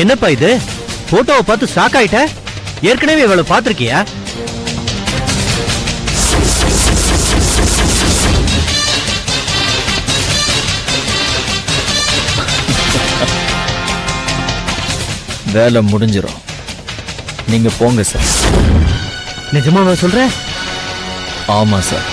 என்னப்பா இது? போட்டோவை பார்த்து ஷாக் ஆயிட்ட? ஏற்கனவே இவளை பார்த்திருக்கியா? வேலை முடிஞ்சிடும், நீங்க போங்க சார். நிஜமாவா சொல்ற? ஆமா சார்.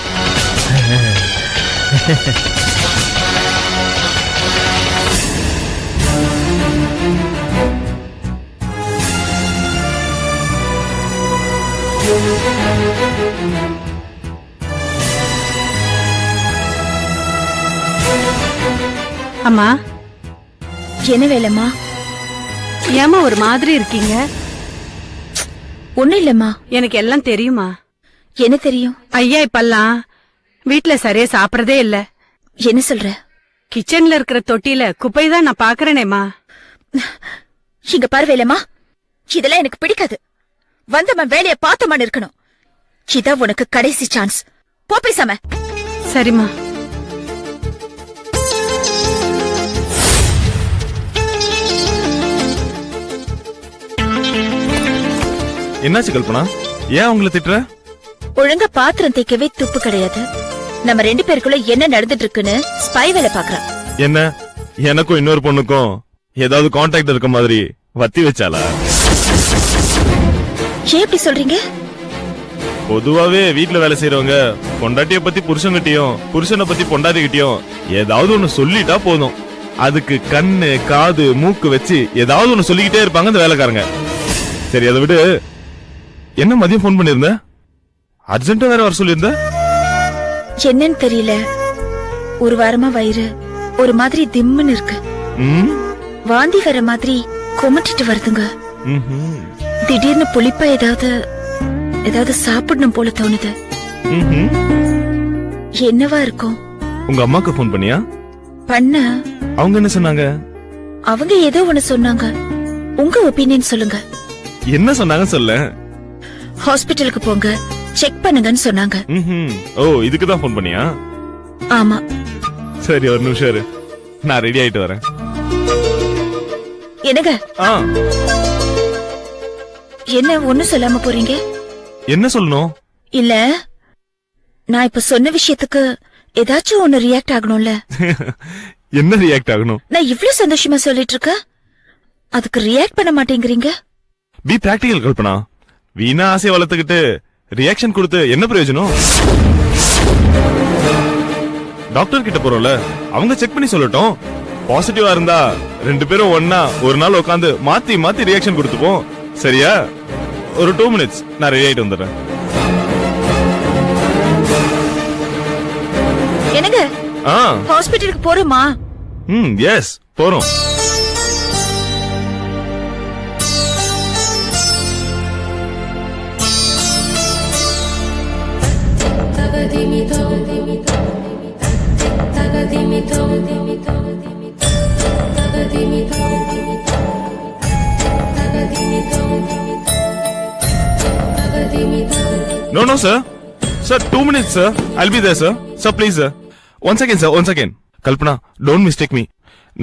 அம்மா, என்ன வேலைம்மா? ஏமா ஒரு மாதிரி இருக்கீங்க? ஒண்ணும் இல்லம்மா. எனக்கு எல்லாம் தெரியுமா. என்ன தெரியும்? ஐயா இப்பெல்லாம் வீட்டுல சரியா சாப்பிடறதே இல்ல. என்ன சொல்ற? கிச்சன்ல இருக்கிற தொட்டியில குப்பை தான் நான் பாக்குறேனேமா. இங்க பாரு வேலைம்மா, இதெல்லாம் எனக்கு பிடிக்காது. வந்தவன் வேலைய பார்த்தவன் இருக்கணும். இதான் உனக்கு கடைசி சான்ஸ். போ பேசாம. சரிம்மா. என்னாச்சு கல்பனா? ஏன் உங்களை திட்டுற? ஒழுங்கா பாத்திரம் தேய்க்கவே துப்பு கிடையாது. நம்ம 2 பேருக்குள்ள என்ன நடந்துட்டு இருக்குன்னு ஸ்பை வேலை பாக்குறான். என்ன, எனக்கும் இன்னொரு பொண்ணுக்கும் ஏதாவது கான்டாக்ட் இருக்க மாதிரி வத்தி வச்சாளா? ஏன் இப்படி சொல்றீங்க? பொதுவாவே வீட்டுல வேலை செய்யறவங்க பொண்டாட்டிய பத்தி புருஷன்கிட்டயும், புருஷனை பத்தி பொண்டாட்டிகிட்டயும் ஏதாவது ஒண்ணு சொல்லிட்டா போதும். அதுக்கு கண்ணு, காது, மூக்கு வச்சு ஏதாவது ஒண்ணு சொல்லிக்கிட்டே இருப்பாங்க இந்த வேலைக்காரங்க. சரி, அதை விடு. என்ன மதியம் போன் பண்ணிருந்த? அர்ஜென்ட்டா வேற வர சொல்லிருந்த? என்னன்னு தெரியல, ஒரு வாரமா வயிறு ஒரு மாதிரி திம்முன்னு இருக்கு. வாந்தி வர மாதிரி கொமட்டிட்டு வருதுங்க. திடீர்னு புளிப்பா ஏதாவது சாப்பிடணும் போல தோணுது. என்னவா இருக்கும்? உங்க அம்மாக்கு போன் பண்ணியா? பண்ண. அவங்க என்ன சொன்னாங்க? அவங்க ஏதோ ஒண்ணு சொன்னாங்க. உங்க ஒப்பீனியன் சொல்லுங்க. என்ன சொன்னாங்க சொல்ல. ஹாஸ்பிட்டலுக்கு போங்க, செக் பண்ணுங்கன்னு சொன்னாங்க. ஓ, இதுக்குதான் போன் பண்ணியா? ஆமா. சரி, ஒரு நிமிஷம் இரு, நான் ரெடி ஆயிட்டு வரேன். என்னங்க? என்ன ஒண்ணு சொல்லாம போறீங்க? என்ன சொல்லணும்? இல்ல, நான் இப்ப சொன்ன விஷயத்துக்கு ஏதாச்சும் ஒண்ணு ரியாக்ட் ஆகணும்ல. என்ன ரியாக்ட் ஆகணும்? நான் இவ்ளோ சந்தோஷமா சொல்லிட்டு இருக்க, அதுக்கு ரியாக்ட் பண்ண மாட்டேங்கிறீங்க. B practical Kalpana. வீணா ஆசையை வளர்த்துக்கிட்டு ரியாக்ஷன் கொடுத்து என்ன பிரயோஜனம்? டாக்டர் கிட்ட போறோம்ல, அவங்க செக் பண்ணி சொல்லட்டும். பாசிட்டிவா இருந்தா 2 பேரும் ஒன்னா ஒரு நாள் உட்காந்து மாத்தி மாத்தி ரியாக்ஷன் கொடுத்துப்போம். சரியா? ஒரு 2 minutes, நான் ரெடி ஆயிட்டு வந்துடுறேன். என்னங்க? ஹாஸ்பிட்டலுக்கு போறோமா? எஸ், போறோம். No, sir. Sir, 2 minutes, sir. I'll be there, sir. Sir, please, sir. Once again, sir. Once again. Kalpana, don't mistake me.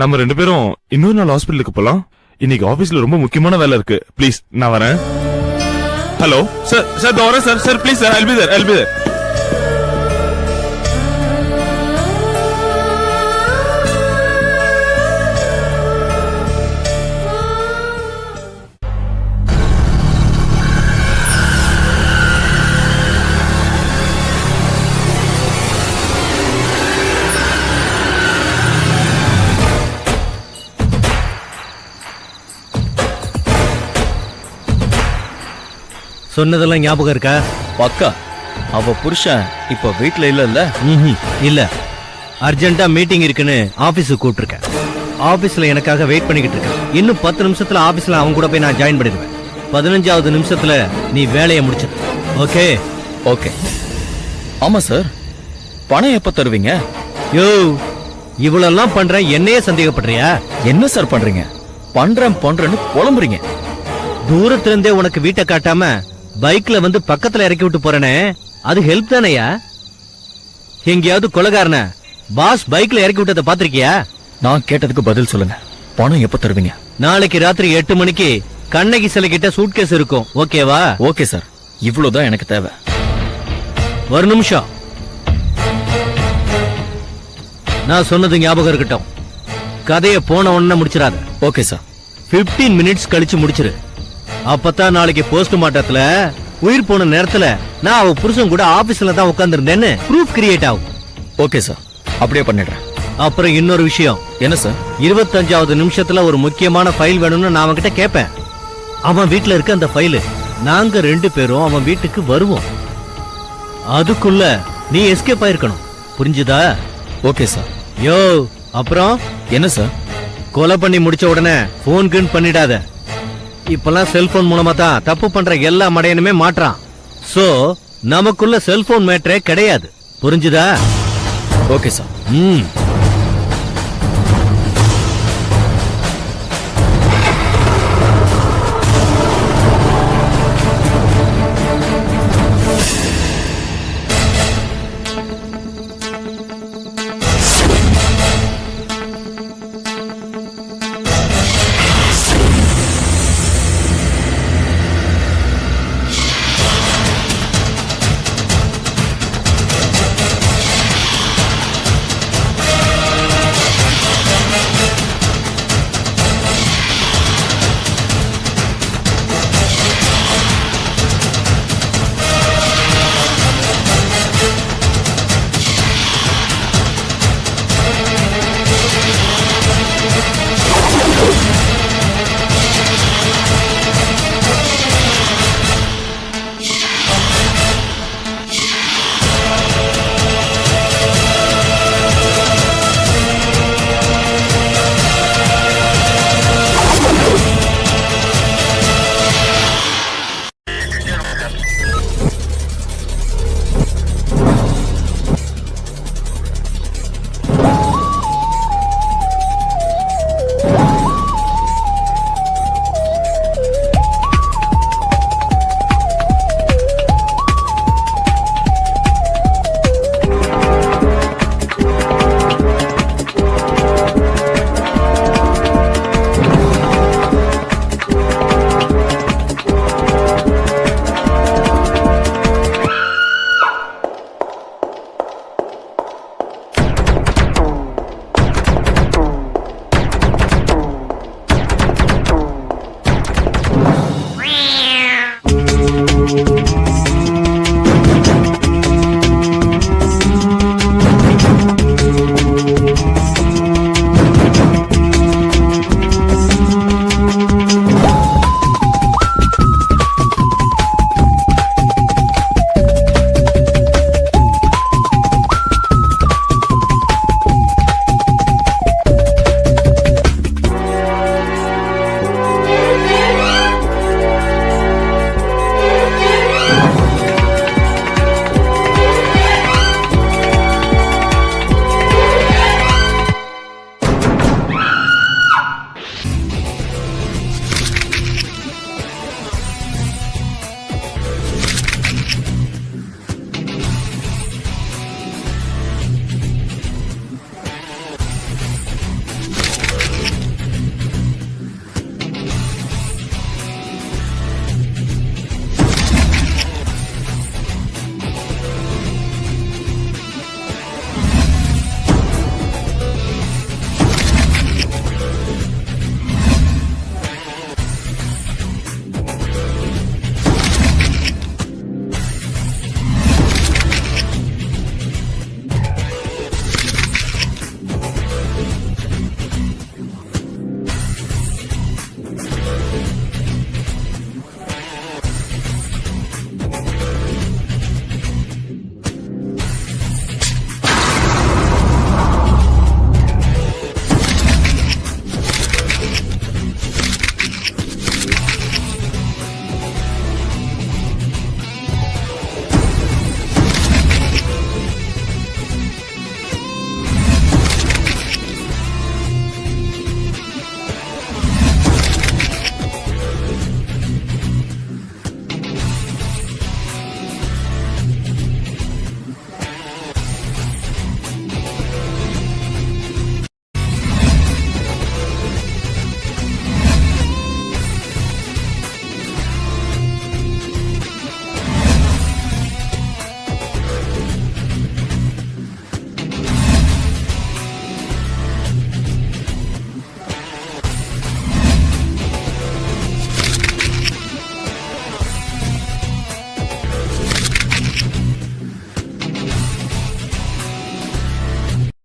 நம்ம 2 பேரும் இன்னொரு நாள் ஹாஸ்பிட்டலுக்கு போலாம். இன்னைக்கு ஆபீஸ்ல ரொம்ப முக்கியமான வேலை இருக்கு. ப்ளீஸ், நான் வரேன். Hello sir. சார் வரேன் sir. Sir please sir, I'll be there. சொன்னதெல்லாம் ஞாபகம் இருக்கா? பக்கா. அவ புருஷன் இப்ப வீட்டுல இல்ல. இல்ல, அர்ஜென்ட்டா மீட்டிங் இருக்குன்னு ஆபீஸுக்கு கூப்பிட்டுருக்கேன். ஆபீஸ்ல எனக்காக வெயிட் பண்ணிக்கிட்டு இருக்கேன். இன்னும் 10 நிமிஷத்துல ஆபீஸ்ல அவங்க கூட போய் நான் ஜாயின் பண்ணிடுவேன். 15வது நிமிஷத்துல நீ வேலையை முடிச்சிடு. ஓகே? ஓகே. ஆமா சார், பணம் எப்ப தருவீங்க? யோ, இவ்வளெல்லாம் பண்றேன், என்னையே சந்தேகப்படுறியா? என்ன சார் பண்றீங்க? பண்றேன்னு புலம்புறீங்க. தூரத்துல இருந்தே உனக்கு வீட்டை காட்டாம பைக்ல வந்து பக்கத்துல இறக்கி விட்டு போறேனே, அது ஹெல்ப் தானையா? எங்கேயாவது கொலைகாரன பாஸ் பைக்ல இறக்கி விட்டதை பாத்திருக்கியா? நான் கேட்டதுக்கு பதில் சொல்லுங்க. பணம் எப்ப தருவீங்க? நாளைக்கு ராத்திரி 8 மணிக்கு கண்ணகி சிலை கிட்ட சூட்கேஸ் இருக்கும், ஓகேவா? ஓகே சார், இவ்வளவுதான் எனக்கு தேவை. ஒரு நிமிஷம், நான் சொன்னது ஞாபகம் இருக்கட்டும். கதைய போன உடனே முடிச்சிடாத. Okay sir. 15 மினிட்ஸ் கழிச்சு முடிச்சிரு. அப்பதான் நாளைக்கு போஸ்ட்மார்ட்டத்துல உயிர் போன நேரத்துல நான் அவ புருஷன் கூட ஆபீஸ்ல தான் உட்கார்ந்து இருந்தேன்னு ப்ரூஃப் கிரியேட் ஆகும். ஓகே சார், அப்படியே பண்ணிடுறேன். அப்புறம் இன்னொரு விஷயம், என்ன சார்? 25வது நிமிஷத்துல ஒரு முக்கியமான ஃபைல் வேணும்னு நான் அவன்கிட்ட கேட்பேன். அவன் வீட்டுல இருக்க அந்த ஃபைலு நாங்க 2 பேரும் அவன் வீட்டுக்கு வருவோம். அதுக்குள்ள நீ எஸ்கேப் ஆயிருக்கணும், புரிஞ்சுதா? Okay sir. யோ, அப்புறம் என்ன சார்? கொலை பண்ணி முடிச்ச உடனே போன் கின் பண்ணிடாத. இப்பெல்லாம் செல்போன் மூலமா தான் தப்பு பண்ற எல்லா மடையனுமே மாட்றான். சோ நமக்குள்ள செல்போன் மேட்டரே கிடையாது, புரிஞ்சுதா? Okay sir. ம்.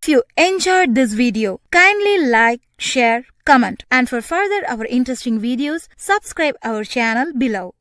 you enjoyed this video, kindly like, share, comment, and for further our interesting videos, subscribe our channel below.